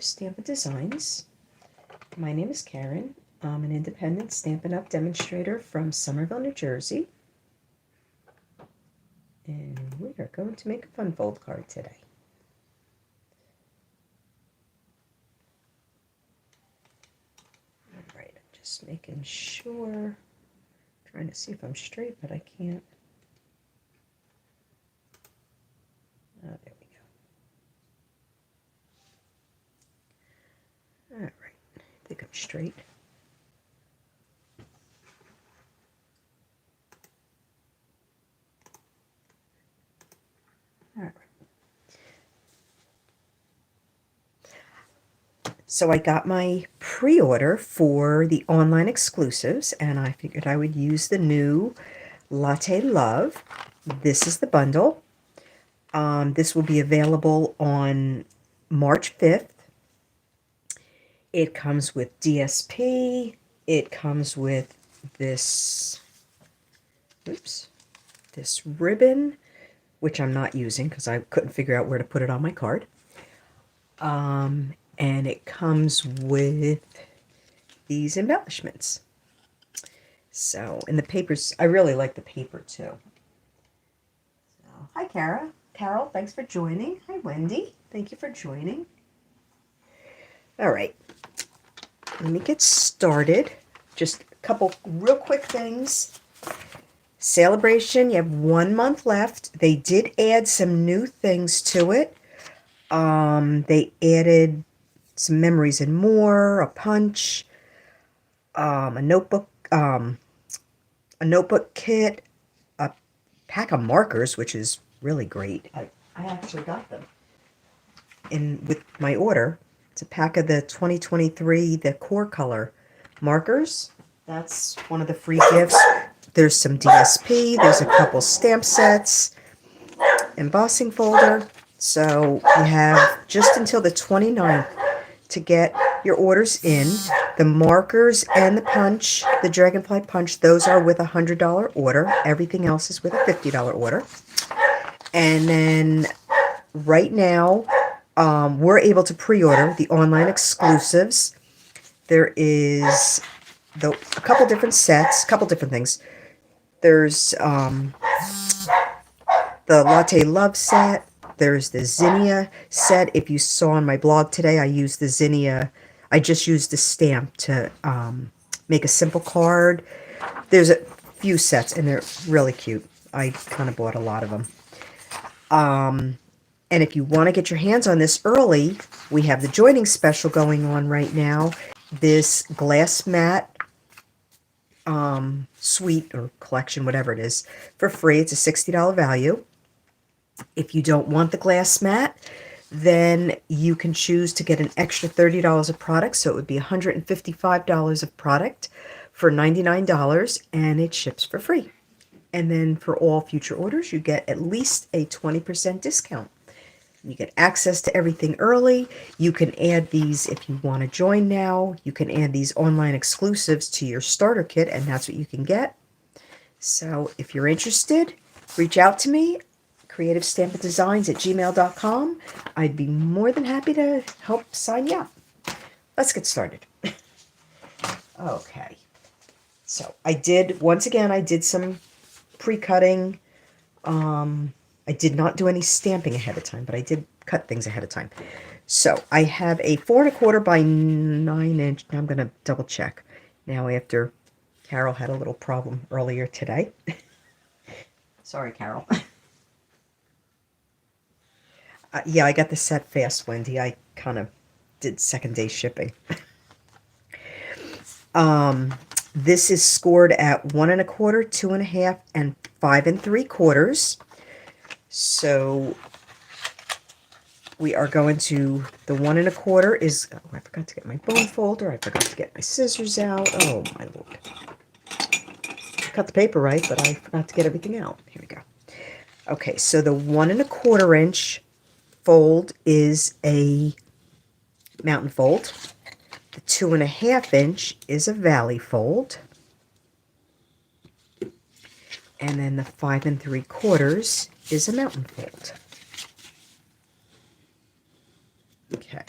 Stampin' Designs. My name is Karen. I'm an independent Stampin' Up! Demonstrator from Somerville, New Jersey. And we are going to make a fun fold card today. Alright, I'm just making sure. Trying to see if I'm straight, but I can't. Oh, there we go. Alright, I think I'm straight. Alright. So I got my pre-order for the online exclusives, and I figured I would use the new Latte Love. This is the bundle. This will be available on March 5th. It comes with DSP. It comes with this, this ribbon, which I'm not using because I couldn't figure out where to put it on my card. And it comes with these embellishments. So, and the papers, I really like the paper too. So, hi Carol, thanks for joining. Hi Wendy, thank you for joining. All right, let me get started. Just a couple real quick things. Celebration, you have 1 month left. They did add some new things to it. They added some memories and more, a punch, a notebook kit, a pack of markers, which is really great. I actually got them in with my order. It's a pack of the 2023, the core color markers. That's one of the free gifts. There's some DSP. There's a couple stamp sets, embossing folder. So you have just until the 29th to get your orders in. The markers and the punch, the Dragonfly punch, those are with a $100 order. Everything else is with a $50 order. And then right now, we're able to pre-order the online exclusives. There is a couple different sets, a couple different things. There's the Latte Love set. There's the Zinnia set. If you saw on my blog today, I used the Zinnia. I just used the stamp to make a simple card. There's a few sets, and they're really cute. I kind of bought a lot of them. And if you want to get your hands on this early, we have the joining special going on right now. This glass mat suite or collection, whatever it is, for free. It's a $60 value. If you don't want the glass mat, then you can choose to get an extra $30 of product. So it would be $155 of product for $99, and it ships for free. And then for all future orders, you get at least a 20% discount. You get access to everything early. You can add these if you want to join now. You can add these online exclusives to your starter kit, and that's what you can get. So if you're interested, reach out to me, creativestampindesigns@gmail.com. I'd be more than happy to help sign you up. Let's get started. Okay. So I did some pre-cutting. I did not do any stamping ahead of time, but I did cut things ahead of time. So I have a 4 1/4 by 9 inch. Now I'm going to double check. Now after Carol had a little problem earlier today. Sorry, Carol. Yeah, I got the set fast, Wendy. I kind of did second day shipping. This is scored at 1 1/4, 2 1/2, and 5 3/4. So we are going to, the 1 1/4 is, oh, I forgot to get my bone folder. I forgot to get my scissors out. Oh, my Lord. I cut the paper right, but I forgot to get everything out. Here we go. Okay, so the 1 1/4 inch fold is a mountain fold. The 2 1/2 inch is a valley fold. And then the 5 3/4 is a mountain fold. Okay.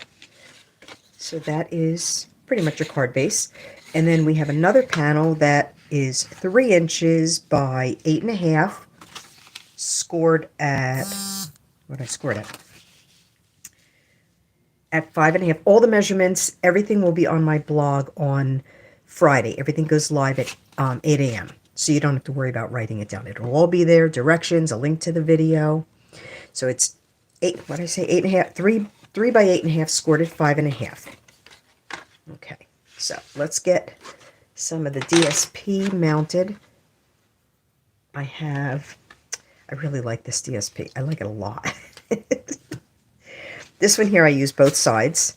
So that is pretty much a card base. And then we have another panel that is 3 inches by 8.5, scored at, what did I score it at 5.5. All the measurements, everything will be on my blog on Friday. Everything goes live at 8 a.m. So you don't have to worry about writing it down. It'll all be there, directions, a link to the video. So it's 8, what did I say, 8.5, 3 by 8.5, scored at 5.5. Okay, so let's get some of the DSP mounted. I really like this DSP. I like it a lot. This one here, I use both sides.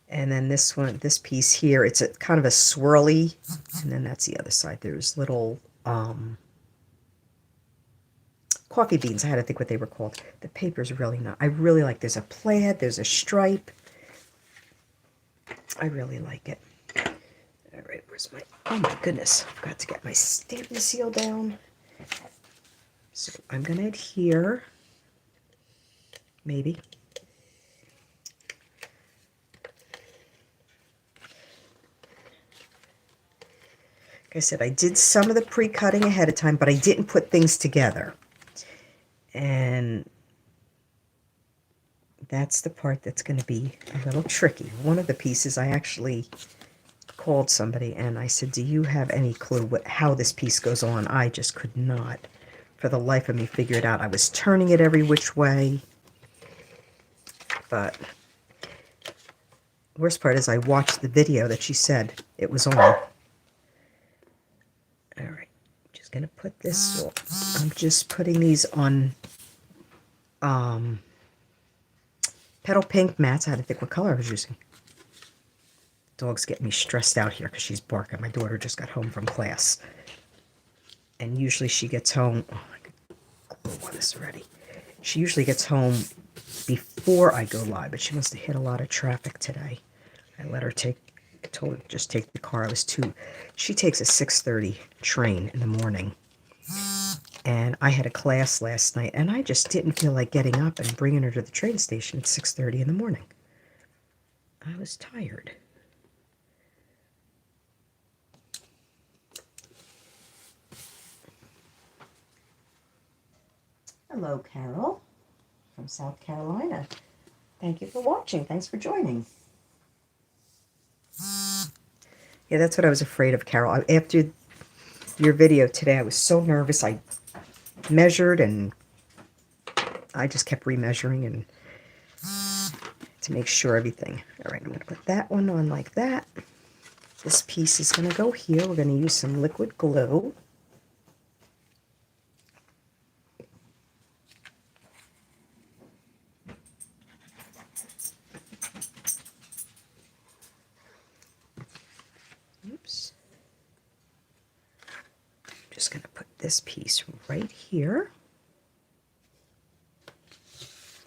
And then this one, this piece here, it's a kind of a swirly. And then that's the other side. There's little coffee beans. I had to think what they were called. The paper's really not. I really like, there's a plaid, there's a stripe. I really like it. All right, where's my, oh my goodness, I forgot to get my Stampin' seal down. So I'm going to adhere, maybe. Like I said, I did some of the pre-cutting ahead of time, but I didn't put things together. And that's the part that's going to be a little tricky. One of the pieces I actually called somebody and I said, do you have any clue how this piece goes on? I just could not, for the life of me, figure it out. I was turning it every which way. But the worst part is I watched the video that she said it was on. All right, just going to put this, I'm just putting these on petal pink mats. I had to think what color I was using. Dog's getting me stressed out here because she's barking. My daughter just got home from class. And usually she gets home, oh, I could glue on this already. She usually gets home before I go live, but she must have hit a lot of traffic today. I let her told her to just take the car. She takes a 6:30 train in the morning. And I had a class last night, and I just didn't feel like getting up and bringing her to the train station at 6:30 in the morning. I was tired. Hello, Carol from South Carolina. Thank you for watching. Thanks for joining. Yeah, that's what I was afraid of, Carol. After your video today, I was so nervous. I measured and I just kept remeasuring and to make sure everything. All right, I'm going to put that one on like that. This piece is going to go here. We're going to use some liquid glue. Oops. I'm just going to put this piece right here.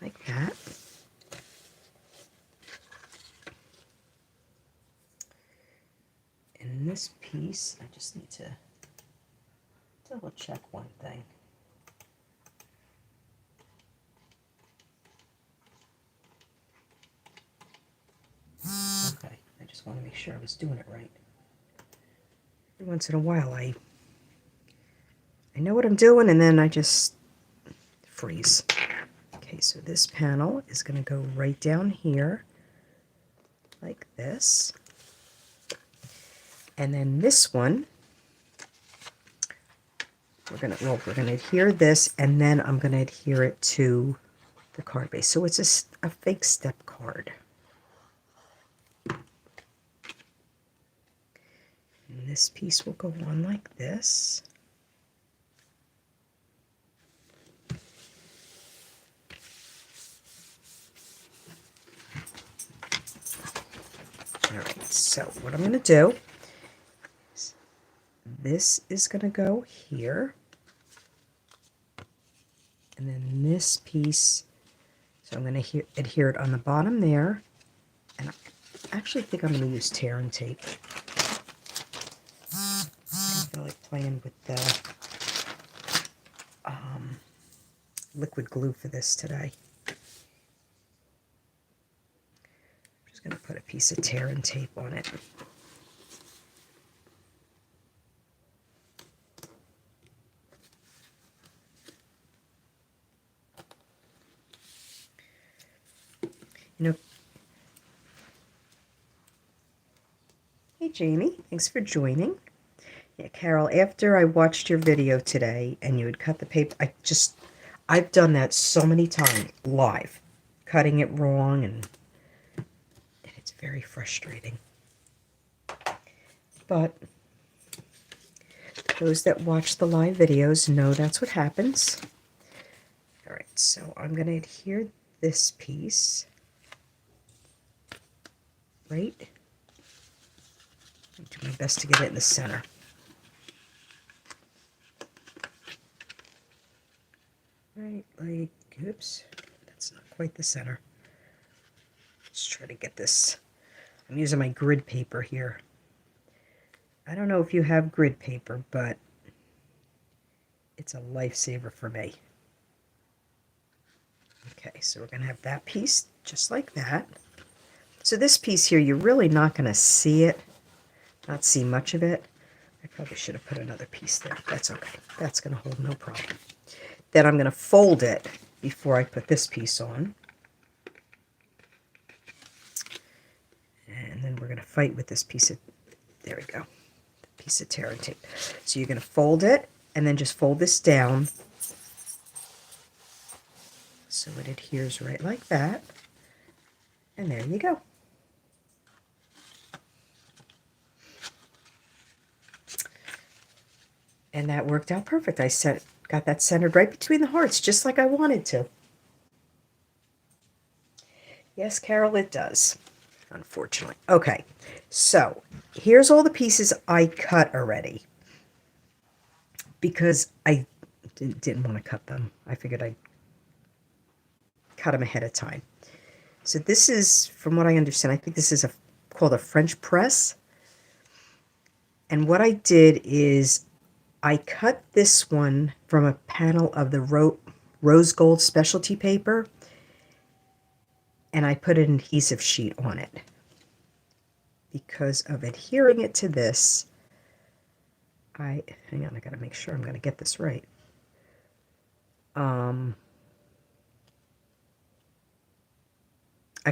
Like that. And this piece, I just need to double check one thing. Okay, I just want to make sure I was doing it right. Every once in a while I know what I'm doing and then I just freeze. Okay, so this panel is going to go right down here like this. And then this one, we're going to adhere this, and then I'm going to adhere it to the card base. So it's a fake step card. And this piece will go on like this. All right, so what I'm going to do, this is going to go here. And then this piece, so I'm going to adhere it on the bottom there. And I actually think I'm going to use tear and tape. I don't feel like playing with the liquid glue for this today. I'm just going to put a piece of tear and tape on it. You know, hey Jamie, thanks for joining. Yeah, Carol, after I watched your video today and you had cut the paper, I've done that so many times live, cutting it wrong, and it's very frustrating. But those that watch the live videos know that's what happens. All right, so I'm going to adhere this piece, right? I'll do my best to get it in the center. Right, like, oops, that's not quite the center. Let's try to get this. I'm using my grid paper here. I don't know if you have grid paper, but it's a lifesaver for me. Okay, so we're going to have that piece just like that. So this piece here, you're really not going to see it, not see much of it. I probably should have put another piece there. That's okay. That's going to hold no problem. Then I'm going to fold it before I put this piece on. And then we're going to fight with this piece of, there we go, piece of tear and tape. So you're going to fold it and then just fold this down so it adheres right like that. And there you go. And that worked out perfect. I got that centered right between the hearts, just like I wanted to. Yes, Carol, it does, unfortunately. Okay, so here's all the pieces I cut already because I didn't want to cut them. I figured I'd cut them ahead of time. So this is, from what I understand, I think this is called a French press. And what I did is I cut this one from a panel of the rose gold specialty paper, and I put an adhesive sheet on it. Because of adhering it to this, hang on, I gotta make sure I'm gonna get this right. I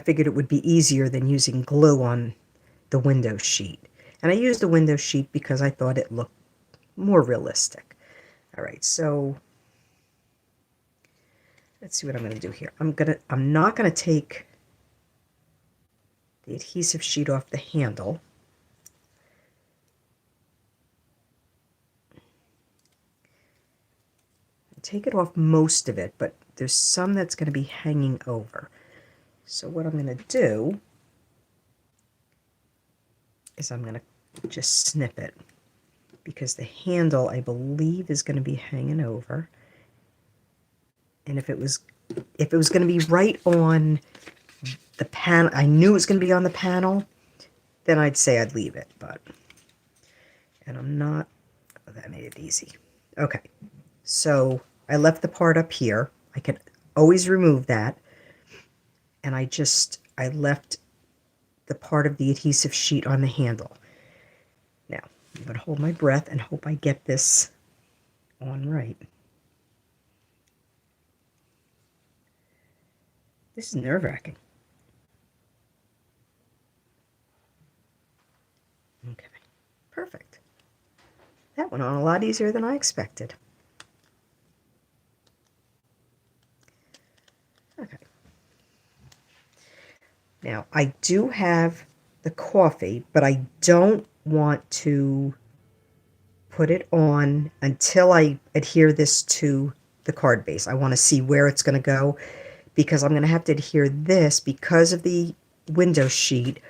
figured it would be easier than using glue on the window sheet. And I used the window sheet because I thought it looked more realistic. All right, so let's see what I'm going to do here. I'm not going to take the adhesive sheet off the handle. I'll take it off most of it, but there's some that's going to be hanging over. So what I'm going to do is I'm going to just snip it, because the handle, I believe, is going to be hanging over. And if it was going to be right on the panel, I knew it was going to be on the panel, then I'd say I'd leave it, but, and I'm not, oh, that made it easy. Okay, so I left the part up here. I can always remove that. And I left the part of the adhesive sheet on the handle. Now, I'm going to hold my breath and hope I get this on right. This is nerve-wracking. Okay, perfect. That went on a lot easier than I expected. Okay. Now, I do have the coffee, but I don't want to put it on until I adhere this to the card base. I want to see where it's going to go, because I'm going to have to adhere this because of the window sheet.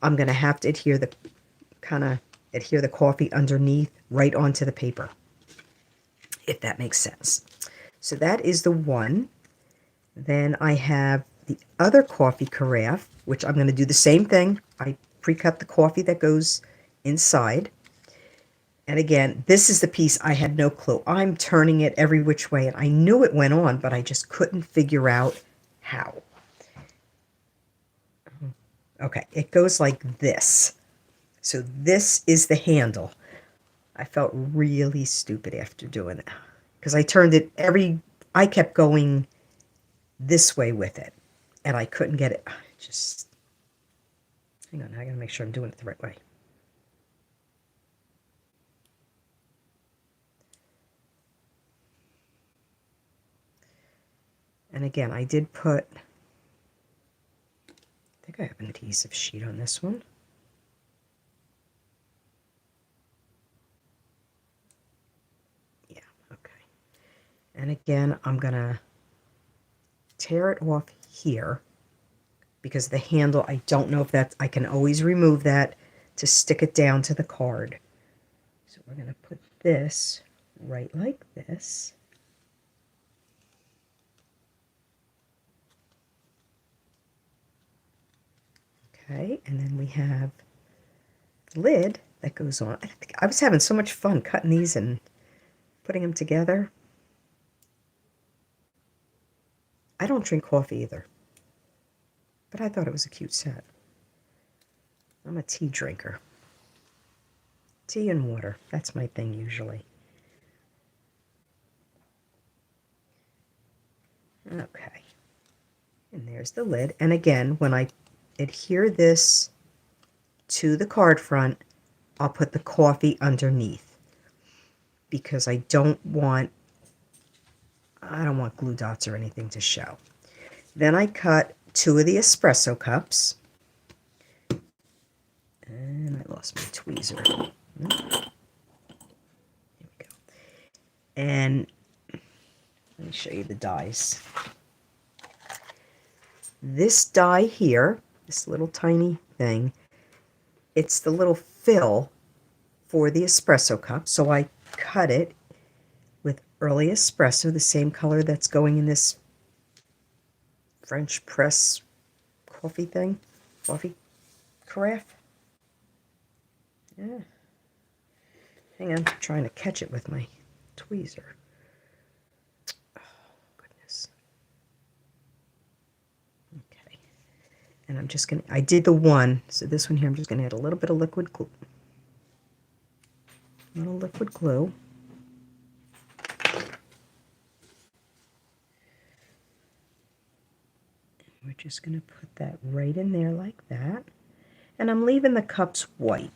I'm going to have to adhere the coffee underneath right onto the paper, if that makes sense. So that is the one. Then I have the other coffee carafe, which I'm going to do the same thing. I pre-cut the coffee that goes inside. And again, this is the piece I had no clue. I'm turning it every which way, and I knew it went on, but I just couldn't figure out how. Okay, it goes like this. So this is the handle. I felt really stupid after doing it because I turned it I kept going this way with it and I couldn't get it. Just, hang on, I gotta make sure I'm doing it the right way. And again, I did put, I think I have an adhesive sheet on this one. Yeah, okay. And again, I'm gonna tear it off here because the handle, I don't know if that's, I can always remove that to stick it down to the card. So we're gonna put this right like this. Okay, and then we have the lid that goes on. I was having so much fun cutting these and putting them together. I don't drink coffee either, but I thought it was a cute set. I'm a tea drinker. Tea and water, that's my thing usually. Okay, and there's the lid. And again, when I adhere this to the card front, I'll put the coffee underneath because I don't want glue dots or anything to show. Then I cut 2 of the espresso cups. And I lost my tweezer. Here we go. And let me show you the dies. This die here, this little tiny thing, it's the little fill for the espresso cup. So I cut it with early espresso, the same color that's going in this French press coffee thing, coffee carafe. Yeah. Hang on, I'm trying to catch it with my tweezer. Oh, goodness. Okay. And I'm just going to, I did the one, so this one here, I'm just going to add a little bit of liquid glue. A little liquid glue. We're just going to put that right in there like that. And I'm leaving the cups white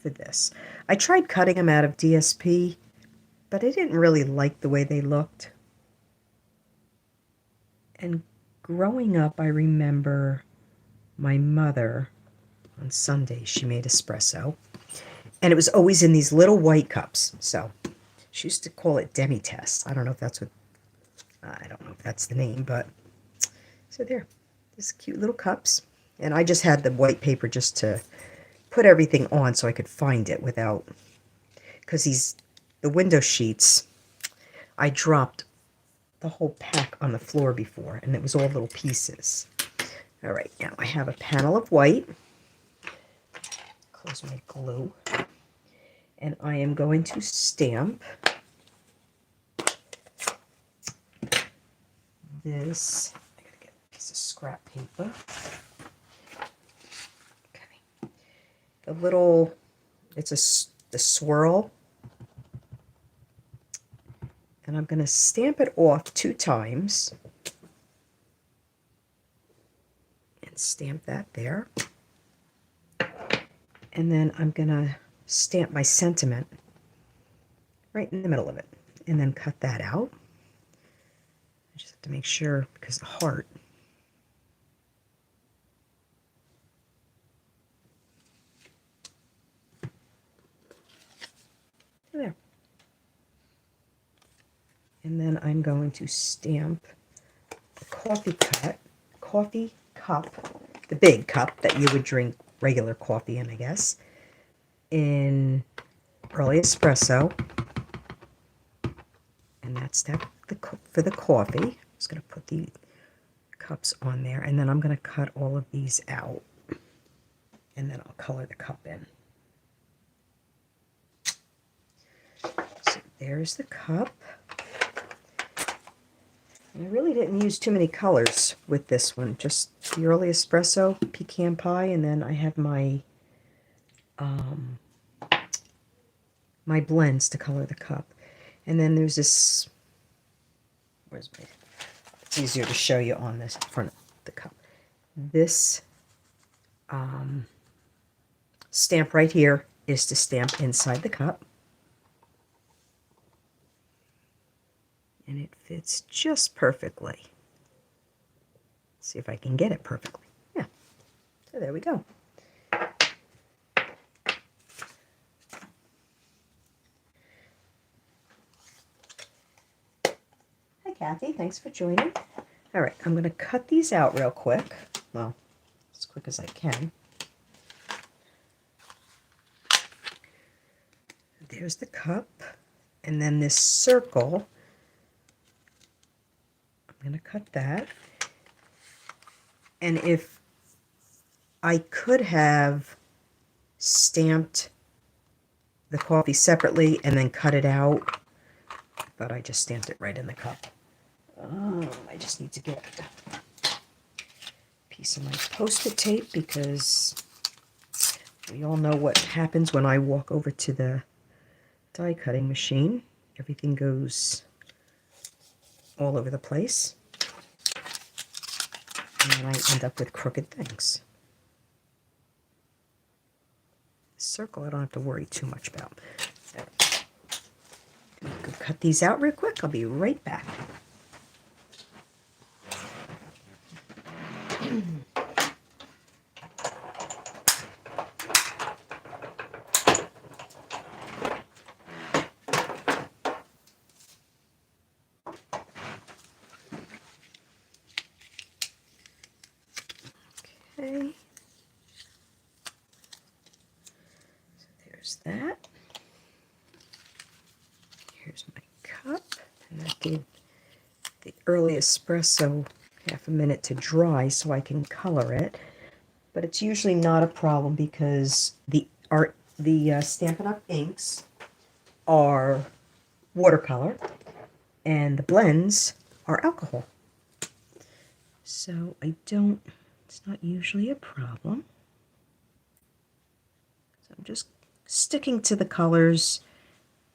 for this. I tried cutting them out of DSP, but I didn't really like the way they looked. And growing up, I remember my mother, on Sundays, she made espresso. And it was always in these little white cups. So she used to call it demi-test. I don't know if that's what, I don't know if that's the name, but so there, these cute little cups. And I just had the white paper just to put everything on so I could find it without, because the window sheets, I dropped the whole pack on the floor before, and it was all little pieces. All right, now I have a panel of white. Close my glue. And I am going to stamp this. I gotta get a piece of scrap paper. Okay. The little, the swirl. And I'm going to stamp it off 2 times. And stamp that there. And then I'm going to stamp my sentiment right in the middle of it. And then cut that out. I just have to make sure, because the heart. There. And then I'm going to stamp the coffee cup, the big cup that you would drink regular coffee in, I guess, in early espresso. And that's that for the coffee. I'm just going to put the cups on there, and then I'm going to cut all of these out, and then I'll color the cup in. So there's the cup. I really didn't use too many colors with this one, just the early espresso, pecan pie, and then I have my my blends to color the cup. And then there's this, where's my, it's easier to show you on this front of the cup. This stamp right here is to stamp inside the cup. And it fits just perfectly. Let's see if I can get it perfectly. Yeah, so there we go. Hi Kathy, thanks for joining. All right, I'm going to cut these out real quick. Well, as quick as I can. There's the cup, and then this circle, I'm going to cut that. And if I could have stamped the coffee separately and then cut it out, but I just stamped it right in the cup. I just need to get a piece of my Post-it tape because we all know what happens when I walk over to the die cutting machine. Everything goes all over the place. And then I end up with crooked things. The circle I don't have to worry too much about. I'm going to cut these out real quick. I'll be right back. Okay. So there's that. Here's my cup. And I gave the early espresso half a minute to dry so I can color it. But it's usually not a problem because the Stampin' Up! Inks are watercolor and the blends are alcohol. So it's not usually a problem. So I'm just sticking to the colors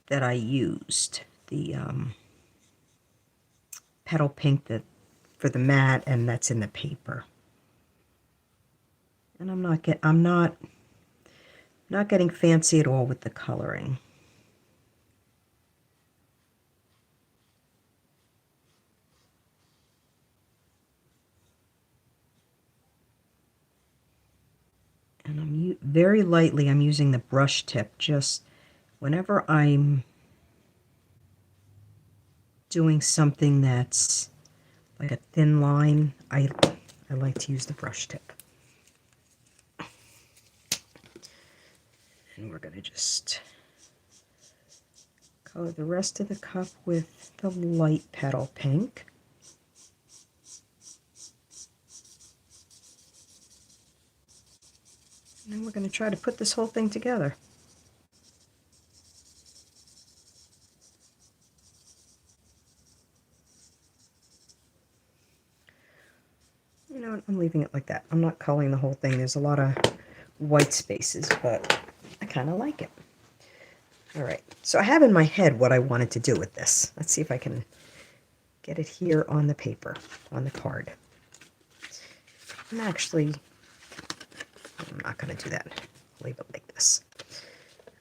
that I used. The petal pink for the mat, and that's in the paper. And I'm not getting fancy at all with the coloring. And I'm very lightly, I'm using the brush tip just whenever I'm doing something that's like a thin line, I like to use the brush tip. And we're going to just color the rest of the cup with the light petal pink. And then we're going to try to put this whole thing together. You know, I'm leaving it like that. I'm not coloring the whole thing. There's a lot of white spaces, but I kind of like it. All right, so I have in my head what I wanted to do with this. Let's see if I can get it here on the paper, on the card. I'm not going to do that. Leave it like this.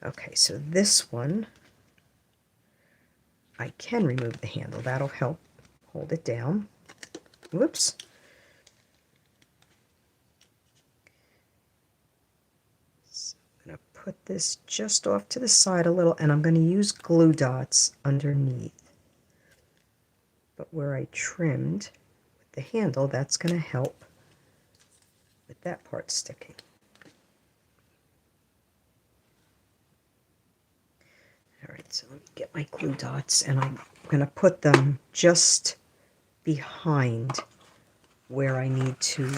Okay, so this one, I can remove the handle. That'll help hold it down. Whoops. So I'm going to put this just off to the side a little, and I'm going to use glue dots underneath. But where I trimmed with the handle, that's going to help with that part sticking. All right, so let me get my glue dots, and I'm going to put them just behind where I need to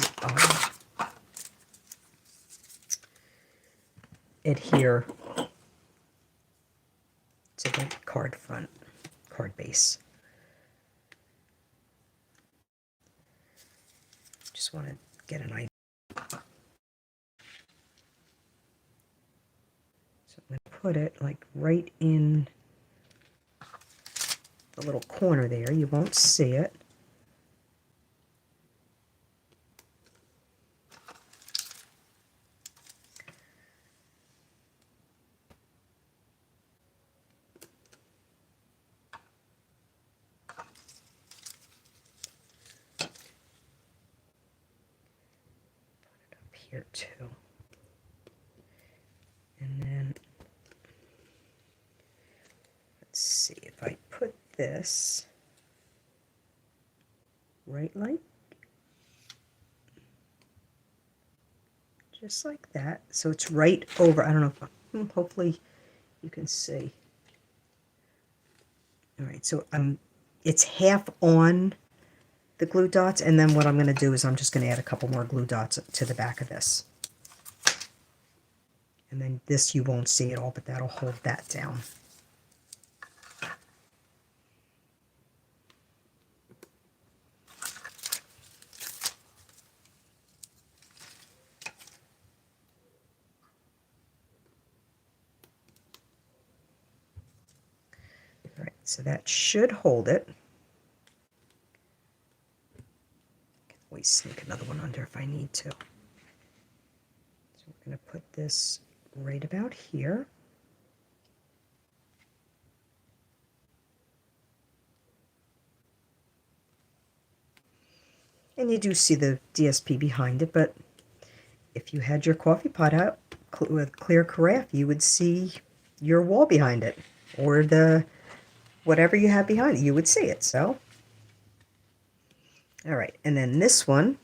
adhere to the card base. just want to get an idea. So I'm going to put it like right in the little corner there. You won't see it. Here too. And then let's see if I put this right like just like that. So it's right over, I don't know if, hopefully you can see. All right, so it's half on the glue dots, and then what I'm going to do is I'm just going to add a couple more glue dots to the back of this. And then this you won't see at all, but that'll hold that down. All right, so that should hold it. I can always sneak another one under if I need to. So we're going to put this right about here. And you do see the DSP behind it, but if you had your coffee pot out with clear carafe, you would see your wall behind it, or the whatever you have behind it, you would see it. So, all right, and then this one,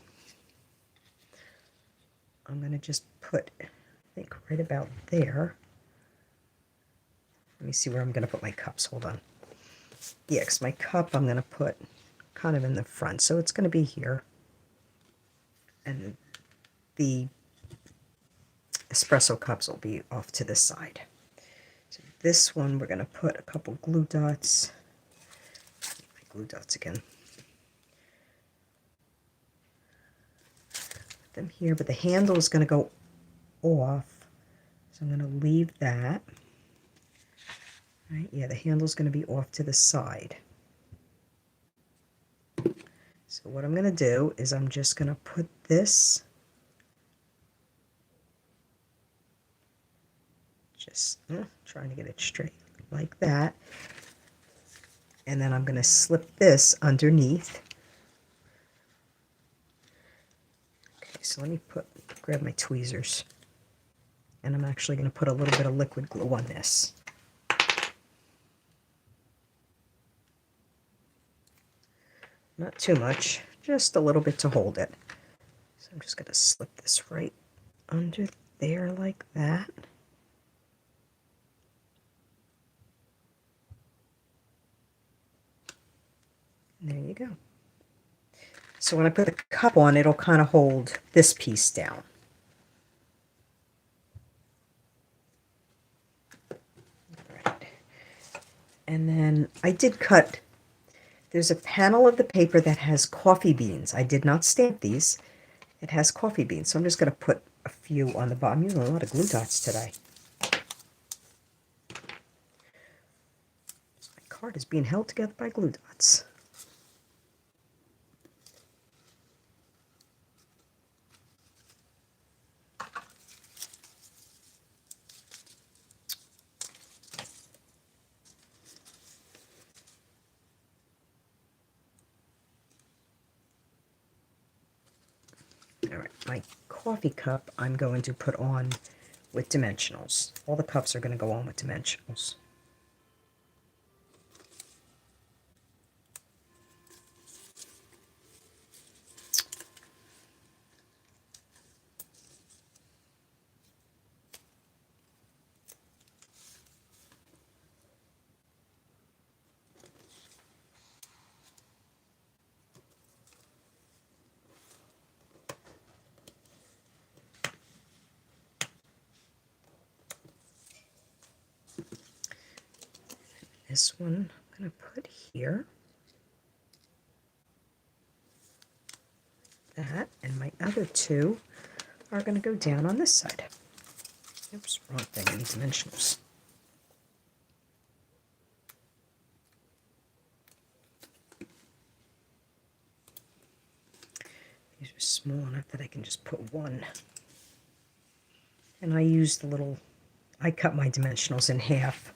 I'm going to just put, I think, right about there. Let me see where I'm going to put my cups. Hold on. Yeah, because my cup I'm going to put kind of in the front, so it's going to be here. And the espresso cups will be off to the side. So this one, we're going to put a couple glue dots. My glue dots again. Put them here, but the handle is going to go off. So I'm going to leave that. Right? Yeah, the handle is going to be off to the side. So what I'm going to do is I'm just going to put this just trying to get it straight like that. And then I'm going to slip this underneath. Okay, so let me grab my tweezers. And I'm actually going to put a little bit of liquid glue on this. Not too much, just a little bit to hold it. So I'm just going to slip this right under there like that. And there you go. So when I put the cup on, it'll kind of hold this piece down. Right. And then I did cut, there's a panel of the paper that has coffee beans. I did not stamp these. It has coffee beans, so I'm just going to put a few on the bottom. I'm using a lot of glue dots today. My card is being held together by glue dots. All right, my coffee cup I'm going to put on with dimensionals. All the cups are going to go on with dimensionals. This one I'm going to put here. that, and my other two are going to go down on this side. Oops, wrong thing, I need dimensionals. These are small enough that I can just put one. And I use the little, I cut my dimensionals in half.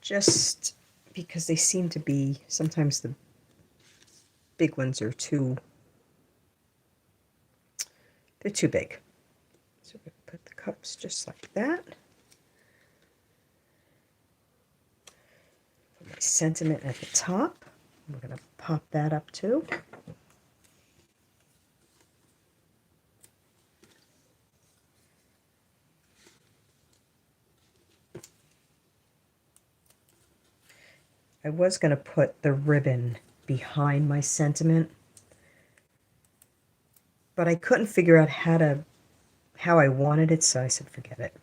Just because they seem to be, sometimes the big ones are they're too big. So we're going to put the cups just like that. Put my sentiment at the top. We're going to pop that up too. I was going to put the ribbon behind my sentiment, but I couldn't figure out how I wanted it, so I said forget it.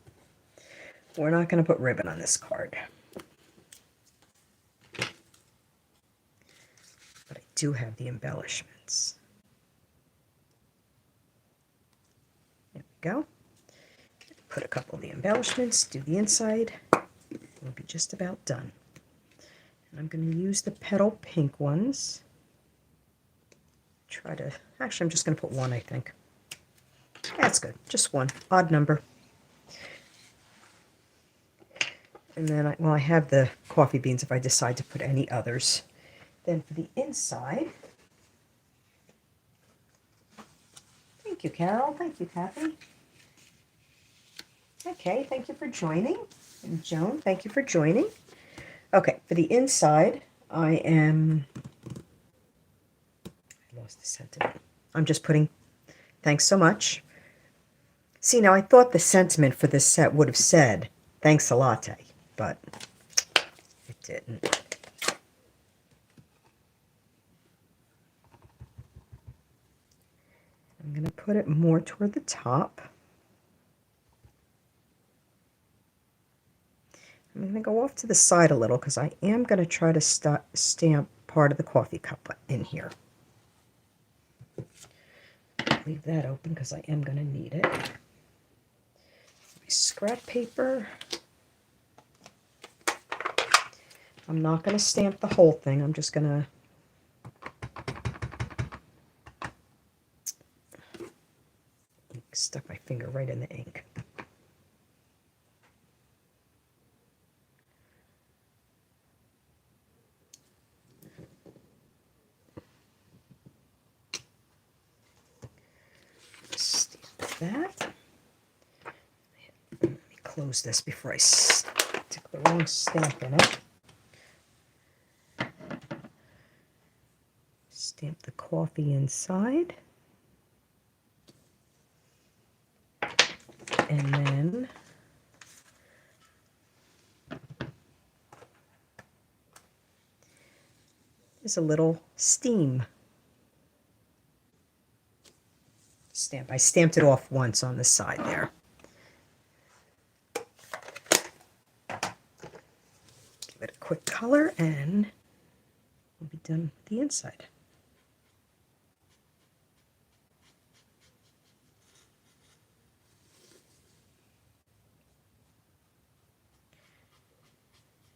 We're not going to put ribbon on this card. But I do have the embellishments. There we go. Put a couple of the embellishments, do the inside. We'll be just about done. And I'm going to use the petal pink ones. Actually, I'm just going to put one, I think. That's good, just one, odd number. And then, I have the coffee beans if I decide to put any others. Then for the inside, thank you, Carol. Thank you, Kathy. Okay, thank you for joining. And Joan, thank you for joining. Okay, for the inside, I lost the sentiment. I'm just putting, thanks so much. See, now I thought the sentiment for this set would have said, thanks a latte, but it didn't. I'm going to put it more toward the top. I'm going to go off to the side a little because I am going to try to stamp part of the coffee cup in here. Leave that open because I am going to need it. My scrap paper. I'm not going to stamp the whole thing. I'm just going to stuck my finger right in the ink. Stamp that. Let me close this before I stick the wrong stamp in it. Stamp the coffee inside. And then there's a little steam stamp. I stamped it off once on the side there. Give it a quick color and we'll be done with the inside.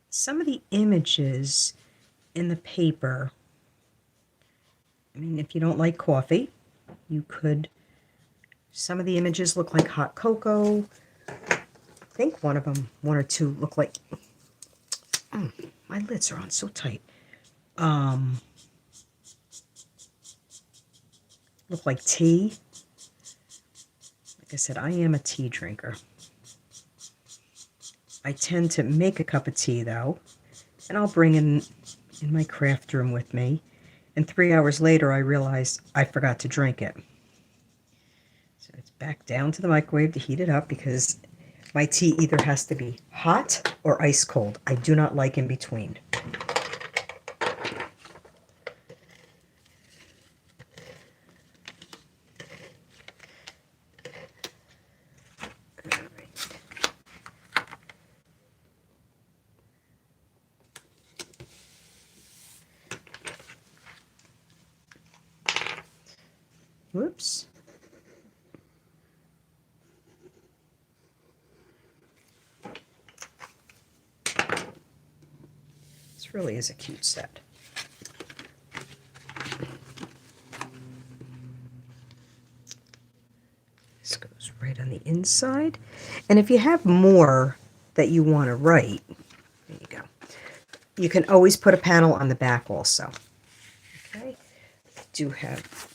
Some of the images in the paper, I mean, if you don't like coffee, you could, some of the images look like hot cocoa. I think one or two look like, my lids are on so tight. Look like tea. Like I said, I am a tea drinker. I tend to make a cup of tea though, and I'll bring in my craft room with me. And 3 hours later, I realized I forgot to drink it. So it's back down to the microwave to heat it up because my tea either has to be hot or ice cold. I do not like in between. Whoops. This really is a cute set. This goes right on the inside. And if you have more that you want to write, there you go. You can always put a panel on the back also. Okay. I do have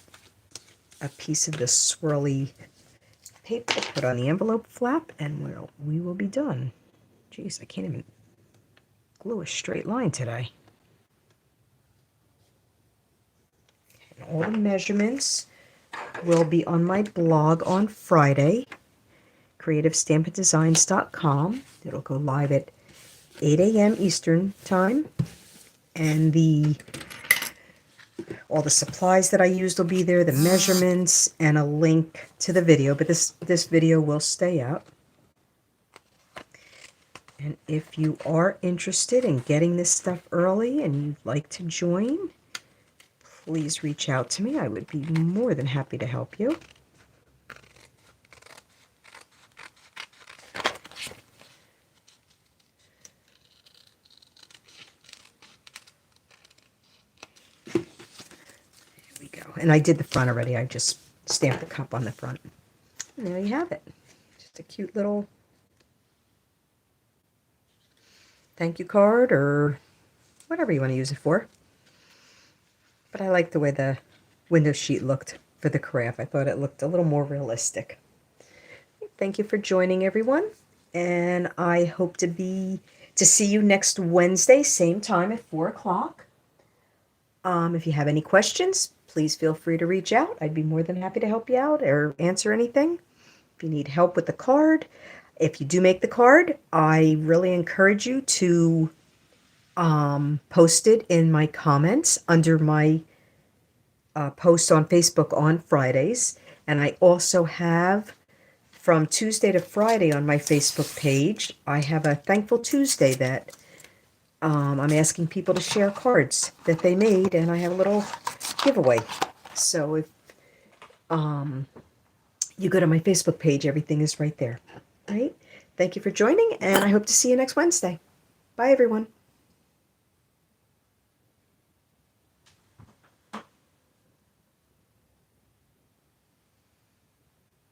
a piece of this swirly paper to put on the envelope flap, and we will be done. Jeez, I can't even glue a straight line today. And all the measurements will be on my blog on Friday, creativestampindesigns.com. It'll go live at 8 a.m. Eastern Time, and all the supplies that I used will be there, the measurements, and a link to the video, but this video will stay up. And if you are interested in getting this stuff early and you'd like to join, please reach out to me. I would be more than happy to help you. And I did the front already. I just stamped the cup on the front. And there you have it. Just a cute little thank you card or whatever you want to use it for. But I like the way the window sheet looked for the craft. I thought it looked a little more realistic. Thank you for joining, everyone. And I hope to see you next Wednesday, same time at 4 o'clock. If you have any questions, please feel free to reach out. I'd be more than happy to help you out or answer anything. If you need help with the card, if you do make the card, I really encourage you to post it in my comments under my post on Facebook on Fridays. And I also have from Tuesday to Friday on my Facebook page, I have a Thankful Tuesday that I'm asking people to share cards that they made, and I have a little giveaway. So if you go to my Facebook page, everything is right there. All right? Thank you for joining, and I hope to see you next Wednesday. Bye, everyone.